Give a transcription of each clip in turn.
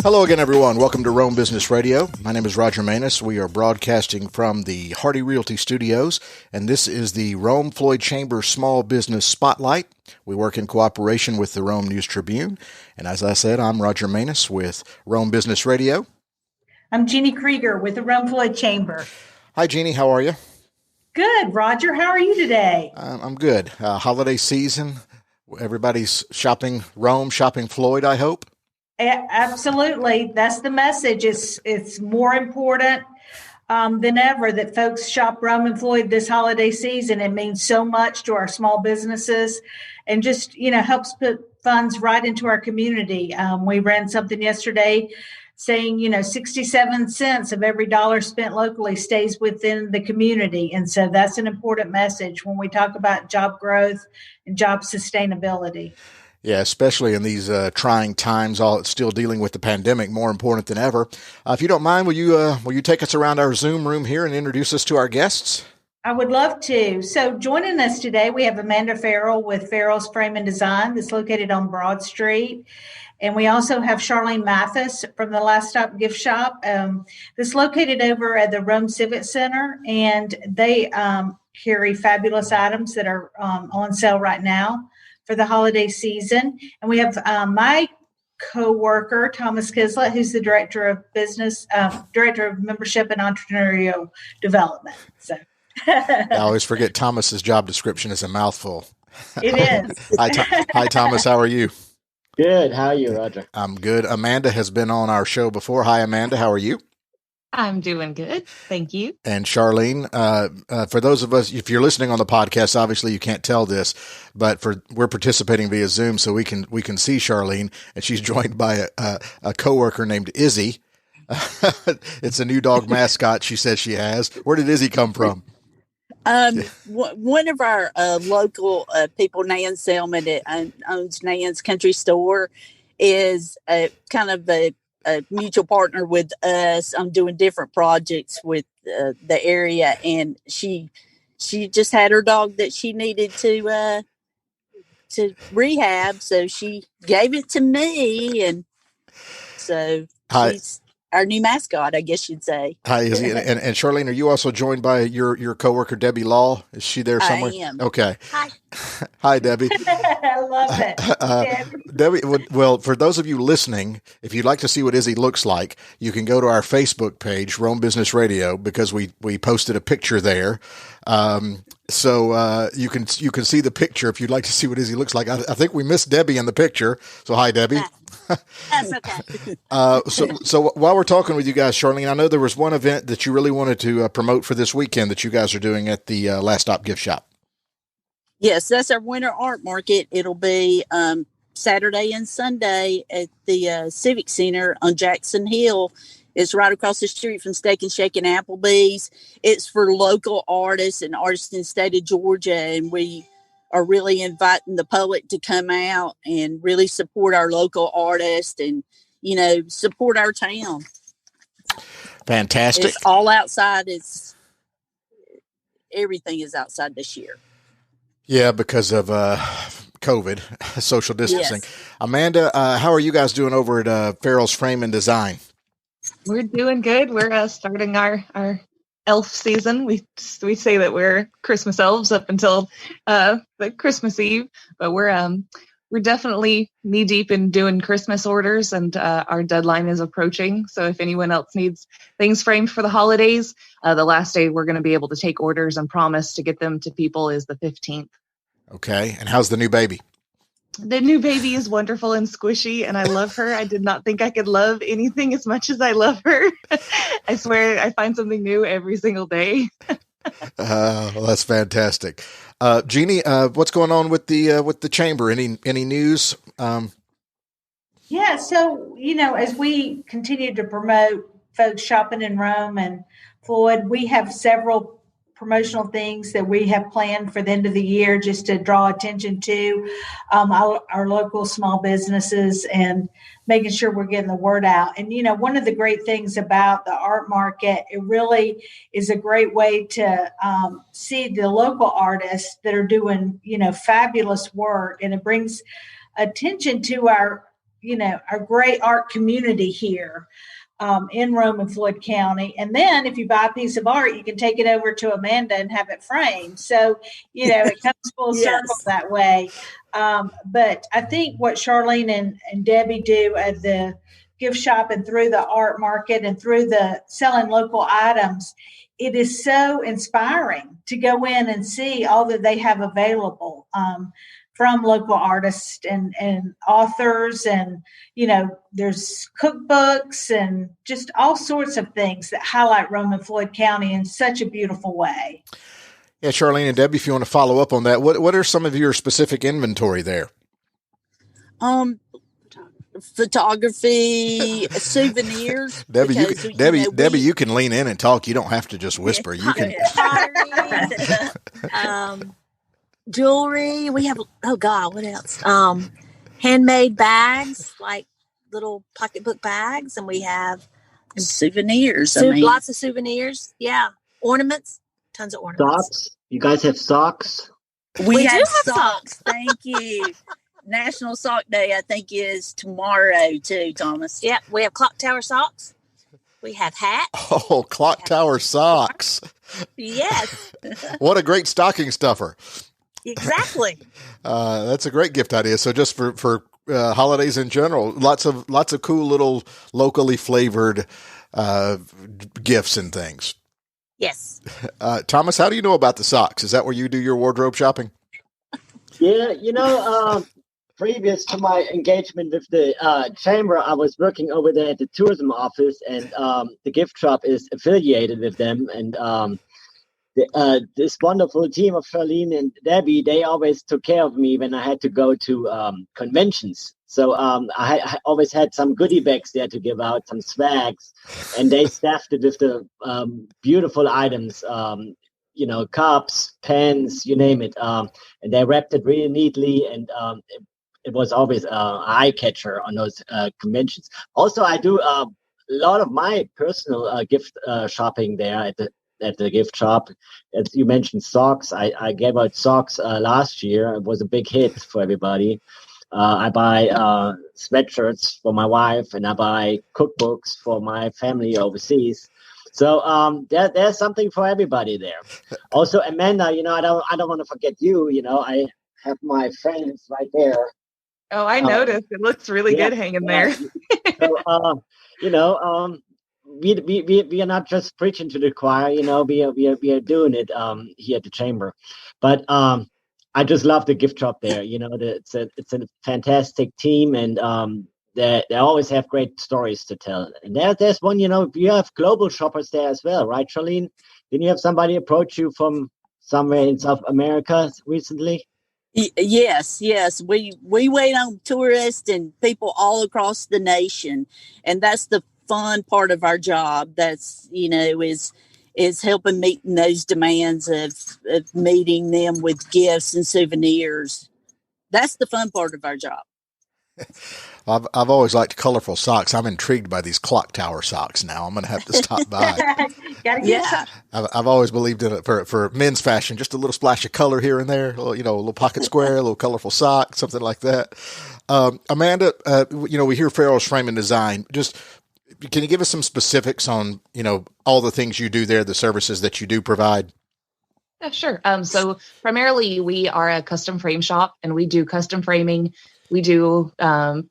Hello again, everyone. Welcome to Rome Business Radio. My name is Roger Mathis. We are broadcasting from the Hardy Realty Studios, and this is the Rome Floyd Chamber Small Business Spotlight. We work in cooperation with the Rome News Tribune, and as I said, I'm Roger Mathis with Rome Business Radio. I'm Jeannie Krieger with the Rome Floyd Chamber. Hi, Jeannie. How are you? Good, Roger. How are you today? I'm good. Holiday season. Everybody's shopping Rome, shopping Floyd, I hope. Absolutely. That's the message. It's more important than ever that folks shop Rome and Floyd this holiday season. It means so much to our small businesses and just, helps put funds right into our community. We ran something yesterday saying, 67 cents of every dollar spent locally stays within the community. And so that's an important message when we talk about job growth and job sustainability. Yeah, especially in these trying times, all still dealing with the pandemic, more important than ever. If you don't mind, will you take us around our Zoom room here and introduce us to our guests? I would love to. So joining us today, we have Amanda Farrell with Farrell's Frame and Design that's located on Broad Street. And we also have Charlene Mathis from the Last Stop Gift Shop that's located over at the Rome Civic Center. And they carry fabulous items that are on sale right now for the holiday season. And we have my co-worker, Thomas Kislett, who's the Director of Membership and Entrepreneurial Development. So I always forget Thomas's job description is a mouthful. It is. Hi, Thomas. How are you? Good. How are you, Roger? I'm good. Amanda has been on our show before. Hi, Amanda. How are you? I'm doing good. Thank you. And Charlene, for those of us, if you're listening on the podcast, obviously you can't tell this, but we're participating via Zoom, so we can see Charlene, and she's joined by a coworker named Izzy. It's a new dog mascot she says she has. Where did Izzy come from? One of our local people, Nan Selman, that owns Nan's Country Store, is kind of a mutual partner with us on doing different projects with the area, and she just had her dog that she needed to rehab, so she gave it to me, and so she's our new mascot, I guess you'd say. Hi, Izzy. And Charlene, are you also joined by your coworker, Debbie Law? Is she there somewhere? I am. Okay. Hi. Hi, Debbie. I love it. Debbie, well, for those of you listening, if you'd like to see what Izzy looks like, you can go to our Facebook page, Rome Business Radio, because we posted a picture there. So you can see the picture if you'd like to see what Izzy looks like. I think we missed Debbie in the picture. So hi, Debbie. That's okay. So while we're talking with you guys, Charlene, I know there was one event that you really wanted to promote for this weekend that you guys are doing at the Last Stop Gift Shop. Yes, that's our winter art market. It'll be Saturday and Sunday at the Civic Center on Jackson Hill. It's right across the street from Steak and Shake and Applebee's. It's for local artists and artists in the state of Georgia, and we are really inviting the public to come out and really support our local artists and, support our town. Fantastic. It's all outside. Everything is outside this year. Yeah, because of COVID, social distancing. Yes. Amanda, how are you guys doing over at Farrell's Frame and Design? We're doing good. We're starting our elf season. We say that we're Christmas elves up until the Christmas Eve, but we're definitely knee deep in doing Christmas orders, and our deadline is approaching. So if anyone else needs things framed for the holidays, the last day we're going to be able to take orders and promise to get them to people is the 15th. Okay. And how's the new baby? The new baby is wonderful and squishy, and I love her. I did not think I could love anything as much as I love her. I swear I find something new every single day. Well, that's fantastic. Jeannie, what's going on with the chamber? Any news? Yeah, so, as we continue to promote folks shopping in Rome and Floyd, we have several promotional things that we have planned for the end of the year just to draw attention to our local small businesses and making sure we're getting the word out. And, one of the great things about the art market, it really is a great way to see the local artists that are doing, fabulous work. And it brings attention to our our great art community here in Rome and Floyd County. And then if you buy a piece of art, you can take it over to Amanda and have it framed. So, it comes full circle that way. But I think what Charlene and Debbie do at the gift shop and through the art market and through the selling local items, it is so inspiring to go in and see all that they have available from local artists and authors. And, there's cookbooks and just all sorts of things that highlight Rome and Floyd County in such a beautiful way. Yeah, Charlene and Debbie, if you want to follow up on that, what are some of your specific inventory there? Photography, souvenirs. Debbie, you can lean in and talk. You don't have to just whisper. You can. Jewelry. We have. Oh God, what else? Handmade bags, like little pocketbook bags, and we have souvenirs. Lots of souvenirs. Yeah, ornaments. Tons of ornaments. Socks. You guys have socks? We have socks. Thank you. National Sock Day, I think, is tomorrow too, Thomas. Yeah, we have clock tower socks. We have hats. Oh, clock tower socks. Yes. What a great stocking stuffer. Exactly. That's a great gift idea. So just for holidays in general, lots of cool little locally flavored gifts and things. Yes. Thomas, how do you know about the socks? Is that where you do your wardrobe shopping? Yeah, previous to my engagement with the chamber, I was working over there at the tourism office, and the gift shop is affiliated with them. And this wonderful team of Charlene and Debbie, they always took care of me when I had to go to conventions. So I always had some goodie bags there to give out, some swags, and they staffed it with the beautiful items. Cups, pens, you name it. And they wrapped it really neatly, and it was always an eye catcher on those conventions. Also, I do a lot of my personal gift shopping there at the gift shop. As you mentioned, socks. I gave out socks last year. It was a big hit for everybody. I buy sweatshirts for my wife, and I buy cookbooks for my family overseas. So there's something for everybody there. Also, Amanda, I don't want to forget you. I have my friends right there. Oh, I noticed. It looks really good hanging there. So, we are not just preaching to the choir. We are doing it here at the chamber. But I just love the gift shop there. It's a fantastic team, and they always have great stories to tell. And there's one, you have global shoppers there as well, right, Charlene? Didn't you have somebody approach you from somewhere in South America recently? Yes. We wait on tourists and people all across the nation. And that's the fun part of our job. That's, is helping meeting those demands of meeting them with gifts and souvenirs. That's the fun part of our job. I've always liked colorful socks. I'm intrigued by these clock tower socks now. I'm going to have to stop by. I've always believed in it for men's fashion. Just a little splash of color here and there. A little pocket square, a little colorful sock, something like that. Amanda, we hear Farrell's Frame and Design. Just can you give us some specifics on all the things you do there, the services that you do provide? Yeah, sure. So primarily we are a custom frame shop, and we do custom framing. We do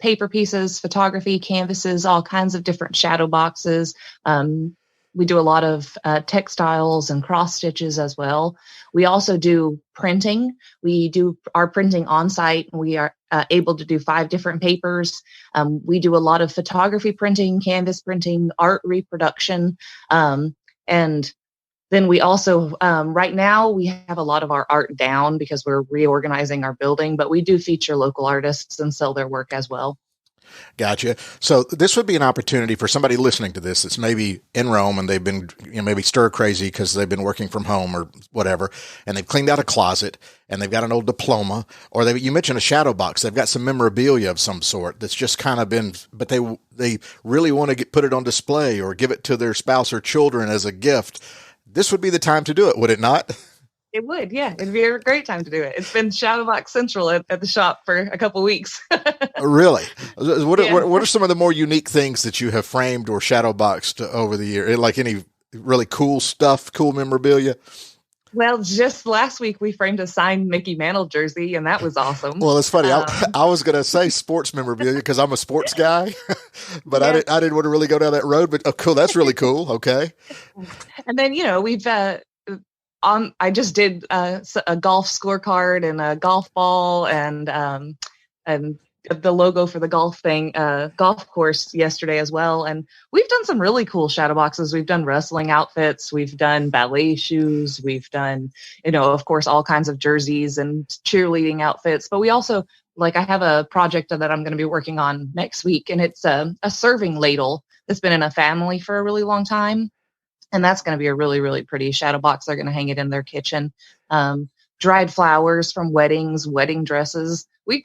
paper pieces, photography, canvases, all kinds of different shadow boxes. We do a lot of textiles and cross stitches as well. We also do printing. We do our printing on site. We are able to do 5 different papers. We do a lot of photography printing, canvas printing, art reproduction. And then we also, right now, we have a lot of our art down because we're reorganizing our building, but we do feature local artists and sell their work as well. Gotcha. So this would be an opportunity for somebody listening to this that's maybe in Rome and they've been maybe stir crazy because they've been working from home or whatever, and they've cleaned out a closet and they've got an old diploma, or you mentioned a shadow box. They've got some memorabilia of some sort that's just kind of been, but they really want to put it on display or give it to their spouse or children as a gift. This would be the time to do it, would it not? It would, yeah. It'd be a great time to do it. It's been Shadowbox Central at the shop for a couple weeks. Really? What Yeah. are some of the more unique things that you have framed or shadowboxed over the year? Like any really cool stuff, cool memorabilia? Well, just last week we framed a signed Mickey Mantle jersey, and that was awesome. Well, it's funny. I was going to say sports memorabilia because I'm a sports guy, but Yeah. I didn't want to really go down that road. But oh, cool. That's really cool. Okay. And then, we've I just did a golf scorecard and a golf ball and the logo for the golf course yesterday as well. And we've done some really cool shadow boxes. We've done wrestling outfits. We've done ballet shoes. We've done, of course, all kinds of jerseys and cheerleading outfits. But we also, I have a project that I'm going to be working on next week, and it's a serving ladle that's been in a family for a really long time. And that's going to be a really, really pretty shadow box. They're going to hang it in their kitchen. Dried flowers from weddings, wedding dresses. We've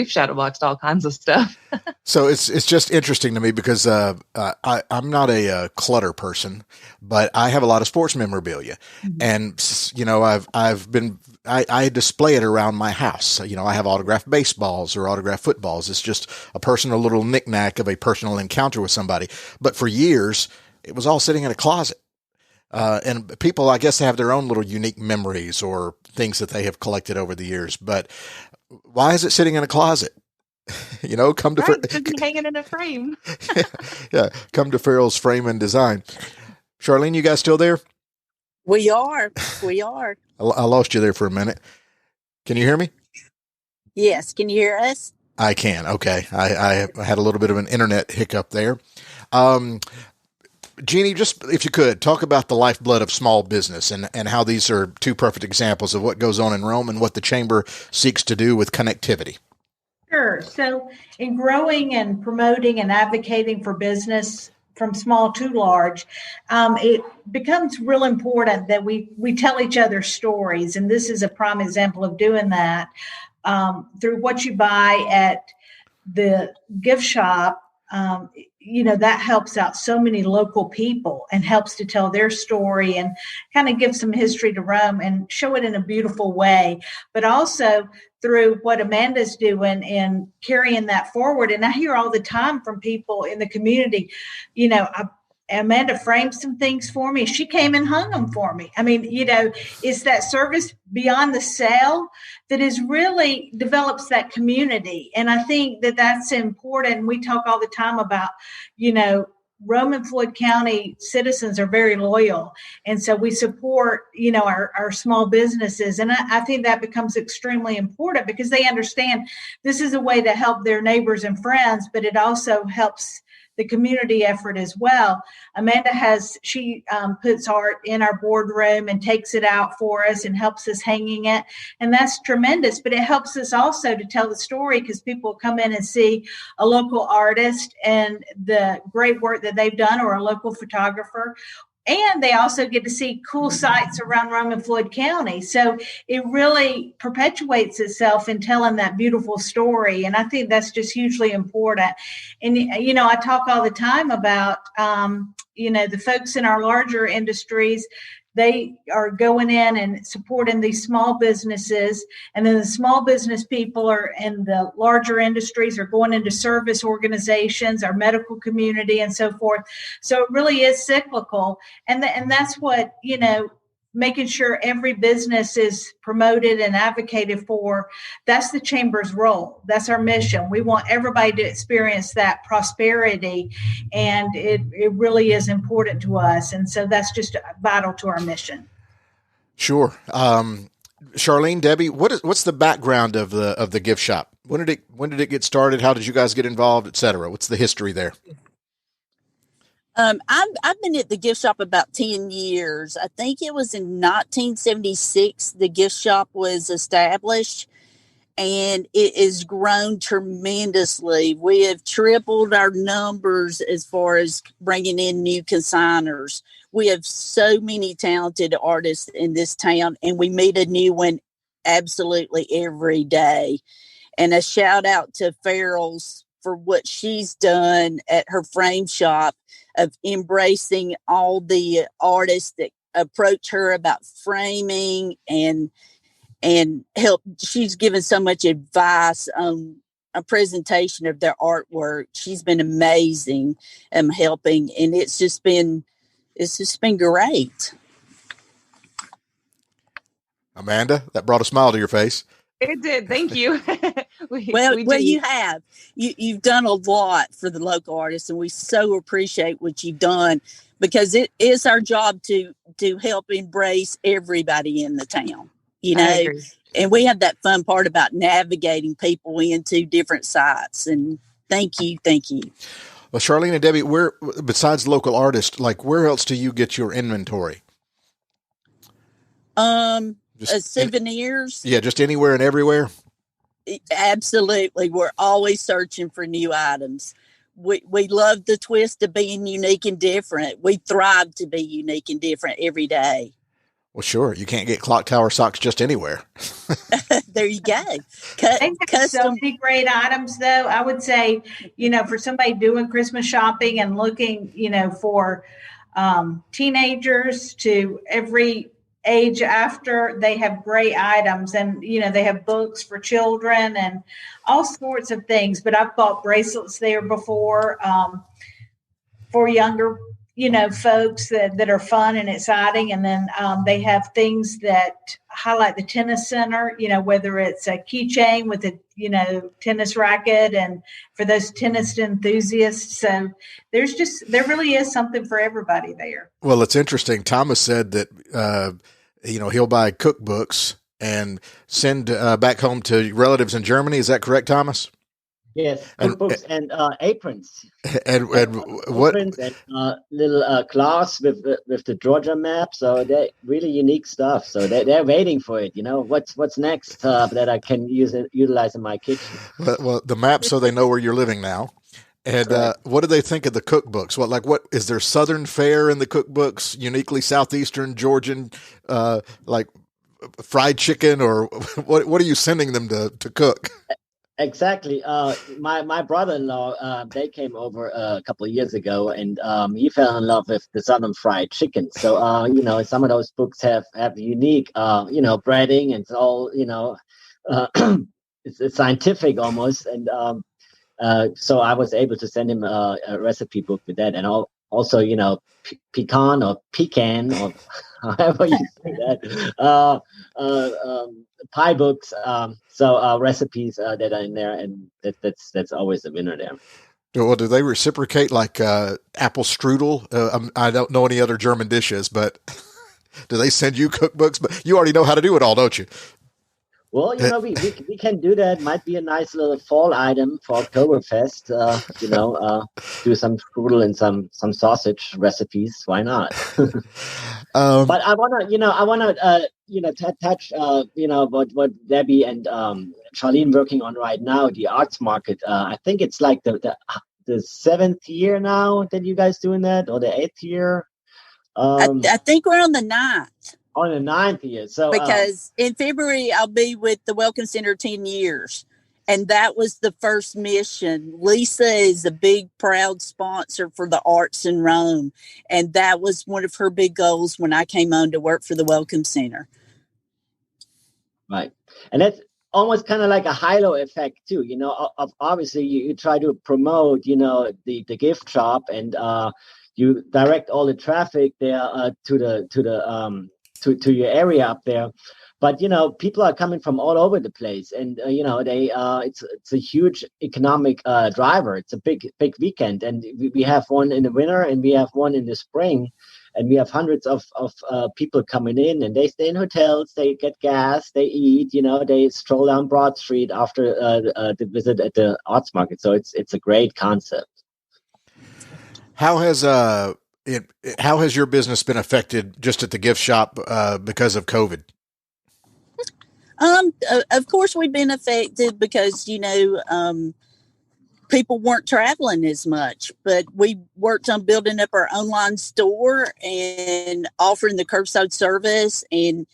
shadow boxed all kinds of stuff. So it's just interesting to me because I'm not a clutter person, but I have a lot of sports memorabilia, and I display it around my house. I have autographed baseballs or autographed footballs. It's just a personal little knickknack of a personal encounter with somebody. But for years, it was all sitting in a closet. And people, I guess, have their own little unique memories or things that they have collected over the years. But why is it sitting in a closet? Come to hanging in a frame. Yeah, come to Farrell's Frame and Design. Charlene, you guys still there? We are. I lost you there for a minute. Can you hear me? Yes. Can you hear us? I can. Okay. I had a little bit of an internet hiccup there. Jeannie, just if you could talk about the lifeblood of small business and how these are two perfect examples of what goes on in Rome and what the Chamber seeks to do with connectivity. Sure. So in growing and promoting and advocating for business from small to large, it becomes real important that we tell each other stories. And this is a prime example of doing that through what you buy at the gift shop. That helps out so many local people and helps to tell their story and kind of give some history to Rome and show it in a beautiful way, but also through what Amanda's doing and carrying that forward. And I hear all the time from people in the community, Amanda framed some things for me. She came and hung them for me. It's that service beyond the sale that is really develops that community. And I think that that's important. We talk all the time about, Rome and Floyd County citizens are very loyal. And so we support, our small businesses. And I think that becomes extremely important because they understand this is a way to help their neighbors and friends, but it also helps the community effort as well. Amanda she puts art in our boardroom and takes it out for us and helps us hanging it. And that's tremendous, but it helps us also to tell the story because people come in and see a local artist and the great work that they've done or a local photographer. And they also get to see cool sites around Rome and Floyd County. So it really perpetuates itself in telling that beautiful story. And I think that's just hugely important. And, I talk all the time about, the folks in our larger industries, they are going in and supporting these small businesses. And then the small business people are in the larger industries are going into service organizations, our medical community and so forth. So it really is cyclical. And that's what, making sure every business is promoted and advocated for. That's the Chamber's role. That's our mission. We want everybody to experience that prosperity. And it really is important to us. And so that's just vital to our mission. Sure. Charlene, Debbie, what's the background of the gift shop? When did it get started? How did you guys get involved, et cetera? What's the history there? I've been at the gift shop about 10 years. I think it was in 1976 the gift shop was established, and it has grown tremendously. We have tripled our numbers as far as bringing in new consigners. We have so many talented artists in this town, and we meet a new one absolutely every day. And a shout out to Farrell's for what she's done at her frame shop of embracing all the artists that approach her about framing and help. She's given so much advice on a presentation of their artwork. She's been amazing helping, and it's just been great. Amanda, that brought a smile to your face. It did. Thank you. Well, you have. You've done a lot for the local artists, and we so appreciate what you've done, because it is our job to help embrace everybody in the town, and we have that fun part about navigating people into different sites. And thank you. Well, Charlene and Debbie, where, besides local artists, like where else do you get your inventory? Souvenirs. Just anywhere and everywhere. Absolutely. We're always searching for new items. We love the twist of being unique and different. We thrive to be unique and different every day. Well, sure. You can't get clock tower socks just anywhere. There you go. They have so many great items, though. I would say, for somebody doing Christmas shopping and looking, for teenagers to every age after, they have great items, and they have books for children and all sorts of things. But I've bought bracelets there before for younger folks that are fun and exciting. And then they have things that highlight the tennis center, whether it's a keychain with a tennis racket, and for those tennis enthusiasts. So there really is something for everybody there. Well, it's interesting. Thomas said that he'll buy cookbooks and send back home to relatives in Germany. Is that correct, Thomas? Yes, cookbooks and aprons. And what? Aprons and little cloths with the Georgia map. So they're really unique stuff. So they're waiting for it. What's next that I can utilize in my kitchen. Well, the map, so they know where you're living now. And what do they think of the cookbooks? What is there Southern fare in the cookbooks? Uniquely Southeastern Georgian, like fried chicken, or what are you sending them to cook? Exactly. My brother-in-law, they came over a couple of years ago, and he fell in love with the Southern fried chicken. So, some of those books have unique, breading, and it's all, it's scientific almost. And so I was able to send him a recipe book with that, and also, pecan or pecan or however you say that, pie books. So recipes that are in there, and that's always a winner there. Well, do they reciprocate like apple strudel? I don't know any other German dishes, but do they send you cookbooks? But you already know how to do it all, don't you? Well, we can do that. Might be a nice little fall item for Oktoberfest. Do some strudel and some sausage recipes. Why not? But I wanna touch what Debbie and Charlene working on right now, the arts market. I think it's like the 7th year now that you guys doing that, or the 8th year. I think we're on the 9th. On the 9th year. So because in February I'll be with the Welcome Center 10 years. And that was the first mission. Lisa is a big, proud sponsor for the arts in Rome. And that was one of her big goals when I came on to work for the Welcome Center. Right. And that's almost kind of like a halo effect too. Obviously you try to promote, the gift shop, and you direct all the traffic there to your area up there. But people are coming from all over the place, and it's a huge economic driver. It's a big weekend, and we have one in the winter and we have one in the spring, and we have hundreds of people coming in, and they stay in hotels, they get gas, they eat, they stroll down Broad Street after the visit at the arts market. So it's a great concept. How has your business been affected just at the gift shop because of COVID? Of course, we've been affected because, people weren't traveling as much, but we worked on building up our online store and offering the curbside service, and,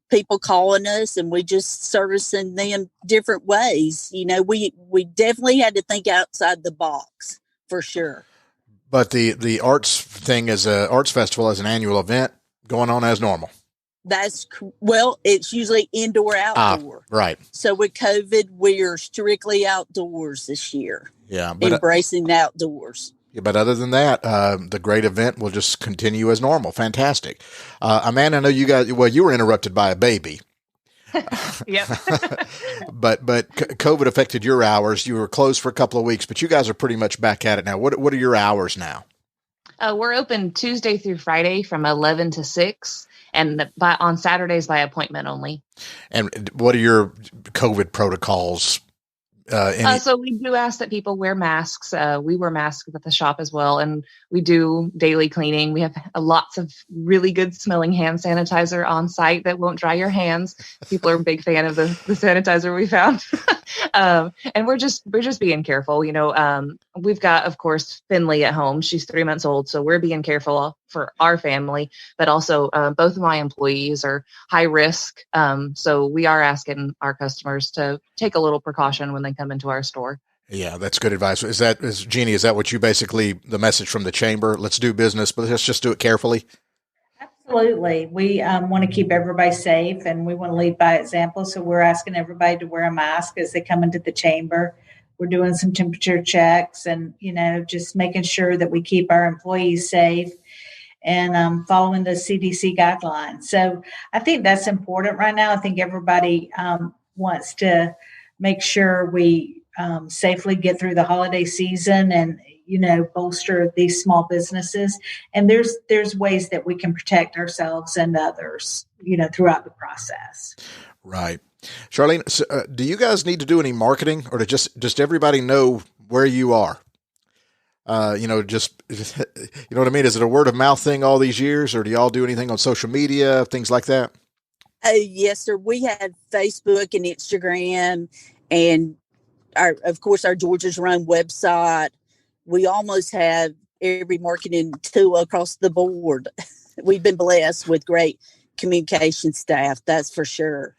people calling us, and we just servicing them different ways. We definitely had to think outside the box for sure. But the arts thing, as a arts festival, as an annual event, going on as normal. Well, it's usually indoor, outdoor. Right. So with COVID, we are strictly outdoors this year. Yeah. But, embracing the outdoors. Yeah, but other than that, the great event will just continue as normal. Fantastic. Amanda, I know you guys, you were interrupted by a baby. Yep. but COVID affected your hours. You were closed for a couple of weeks, but you guys are pretty much back at it now. What are your hours now? We're open Tuesday through Friday from 11 to 6, and on Saturdays by appointment only. And what are your COVID protocols? So we do ask that people wear masks. We wear masks at the shop as well, and we do daily cleaning. We have lots of really good smelling hand sanitizer on site that won't dry your hands. People are a big fan of the sanitizer we found. And we're just being careful. We've got, of course, Finley at home. She's 3 months old, so we're being careful for our family, but also both of my employees are high risk. So we are asking our customers to take a little precaution when they come into our store. Yeah, that's good advice. Jeannie, is that what you basically, the message from the chamber? Let's do business, but let's just do it carefully. Absolutely. We want to keep everybody safe, and we want to lead by example. So we're asking everybody to wear a mask as they come into the chamber. We're doing some temperature checks and, just making sure that we keep our employees safe and following the CDC guidelines. So I think that's important right now. I think everybody wants to make sure we safely get through the holiday season and, bolster these small businesses. And there's ways that we can protect ourselves and others, throughout the process. Right. Charlene, so, do you guys need to do any marketing, or to just everybody know where you are? You know what I mean? Is it a word of mouth thing all these years, or do y'all do anything on social media, things like that? Yes, sir. We have Facebook and Instagram, and of course, our Georgia's Run website. We almost have every marketing tool across the board. We've been blessed with great communication staff, that's for sure.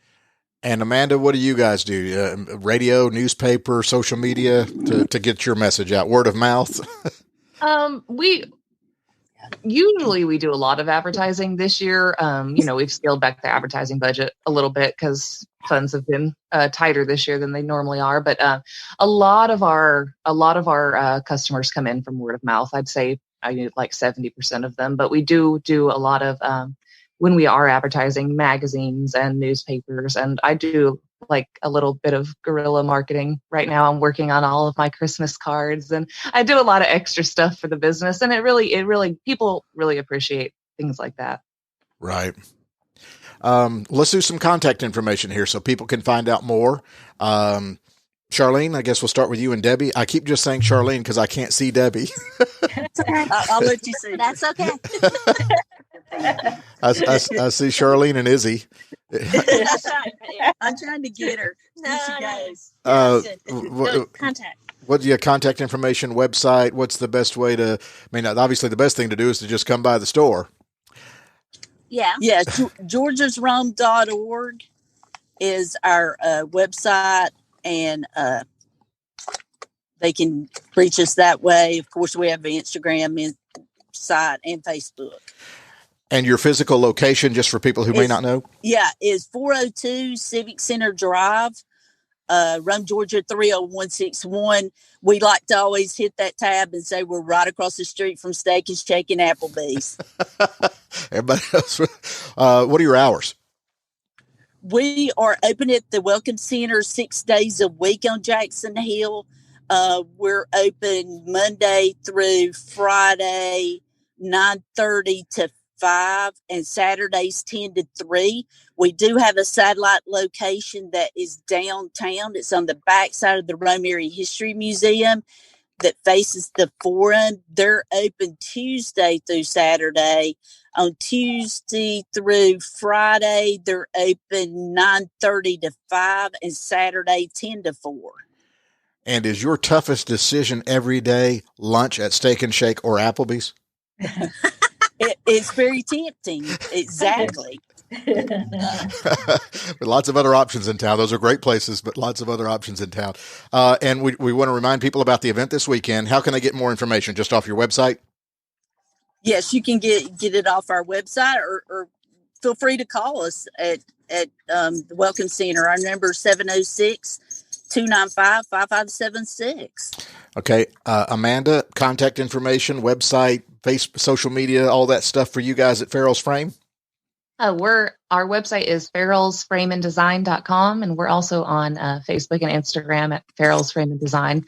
And Amanda, what do you guys do? Radio, newspaper, social media to get your message out? Word of mouth? We do a lot of advertising this year. We've scaled back the advertising budget a little bit because funds have been tighter this year than they normally are. But a lot of our customers come in from word of mouth. I'd say like 70% of them. But we do a lot of when we are advertising, magazines and newspapers, and I do like a little bit of guerrilla marketing right now. I'm working on all of my Christmas cards, and I do a lot of extra stuff for the business, and it really people really appreciate things like that. Right. Let's do some contact information here so people can find out more. Charlene, I guess we'll start with you and Debbie. I keep just saying Charlene because I can't see Debbie. That's okay. I'll let you see. That's okay. I see Charlene and Izzy. That's right. I'm trying to get her. There she goes. Contact. What's your contact information, website? What's the best way to, obviously the best thing to do is to just come by the store. Yeah. Yeah. Georgia'sRome.org is our website, and they can reach us that way. Of course, we have the Instagram site and Facebook. And your physical location, just for people who may not know? Yeah, is 402 Civic Center Drive, Rome, Georgia 30161. We like to always hit that tab and say we're right across the street from Steak and Shake and Applebee's. Everybody else, what are your hours? We are open at the Welcome Center 6 days a week on Jackson Hill. We're open Monday through Friday, 9:30 to 5, and Saturdays 10 to 3. We do have a satellite location that is downtown. It's on the back side of the Rome Area History Museum that faces the Forum. They're open Tuesday through Saturday. On Tuesday through Friday, they're open 9:30 to 5, and Saturday 10 to 4. And is your toughest decision every day lunch at Steak and Shake or Applebee's? It's very tempting. Exactly. But lots of other options in town. Those are great places, but lots of other options in town. And we want to remind people about the event this weekend. How can they get more information? Just off your website? Yes, you can get it off our website, or feel free to call us at the Welcome Center. Our number is 706-295-5576. Okay. Amanda, contact information, website, social media, all that stuff for you guys at Farrell's Frame? Our website is farrellsframeanddesign.com, and we're also on Facebook and Instagram at Farrell's Frame and Design.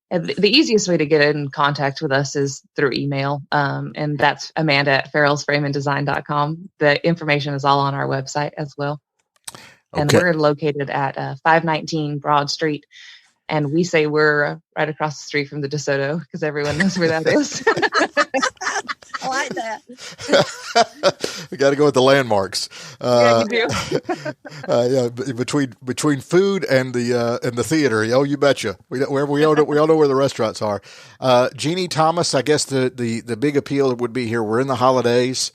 And the easiest way to get in contact with us is through email, and that's Amanda at farrellsframeanddesign.com. The information is all on our website as well. And we're located at 519 Broad Street, and we say we're right across the street from the DeSoto because everyone knows where that is. I like that. We got to go with the landmarks. Yeah, you do. Yeah, between food and the theater. Oh, you betcha. We all know where the restaurants are. Jeannie, Thomas, I guess the big appeal would be here. We're in the holidays.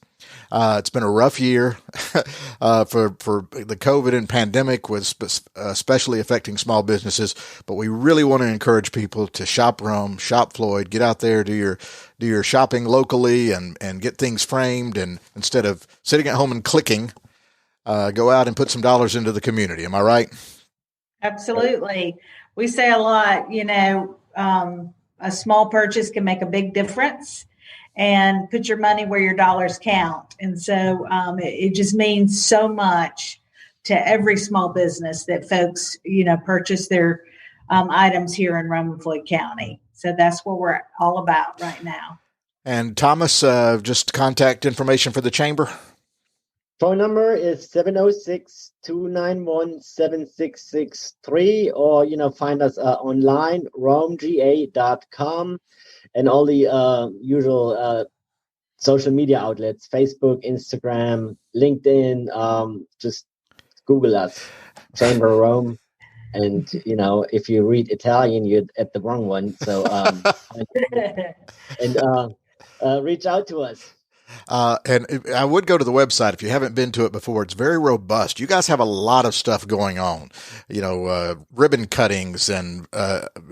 It's been a rough year for the COVID and pandemic was especially affecting small businesses. But we really want to encourage people to shop Rome, shop Floyd, get out there, do your shopping locally, and get things framed. And instead of sitting at home and clicking, go out and put some dollars into the community. Am I right? Absolutely. We say a lot. A small purchase can make a big difference. And put your money where your dollars count. And so it just means so much to every small business that folks, purchase their items here in Rome and Floyd County. So that's what we're all about right now. And Thomas, just contact information for the chamber. Phone number is 706-291-7663, or, find us online, romega.com. And all the usual social media outlets, Facebook, Instagram, LinkedIn, just Google us, Chamber Rome. And, if you read Italian, you're at the wrong one. So, reach out to us. And I would go to the website if you haven't been to it before. It's very robust. You guys have a lot of stuff going on, ribbon cuttings and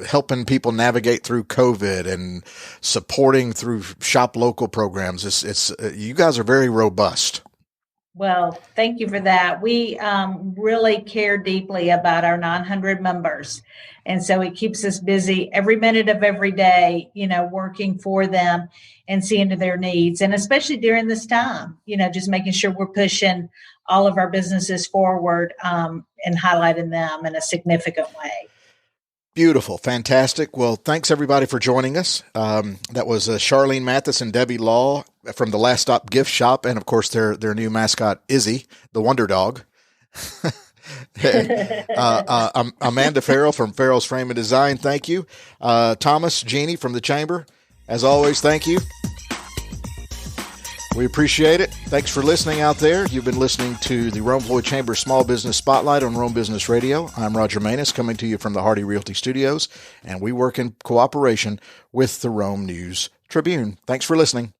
helping people navigate through COVID and supporting through shop local programs. It's you guys are very robust. Well, thank you for that. We really care deeply about our 900 members. And so it keeps us busy every minute of every day, working for them and seeing to their needs. And especially during this time, just making sure we're pushing all of our businesses forward and highlighting them in a significant way. Beautiful. Fantastic. Well, thanks everybody for joining us. That was Charlene Mathis and Debbie Law from the Last Stop Gift Shop. And of course, their new mascot, Izzy, the Wonder Dog. Amanda Farrell from Farrell's Frame and Design. Thank you. Thomas, Jeannie from the Chamber. As always, thank you. We appreciate it. Thanks for listening out there. You've been listening to the Rome Floyd Chamber Small Business Spotlight on Rome Business Radio. I'm Roger Manus, coming to you from the Hardy Realty Studios, and we work in cooperation with the Rome News Tribune. Thanks for listening.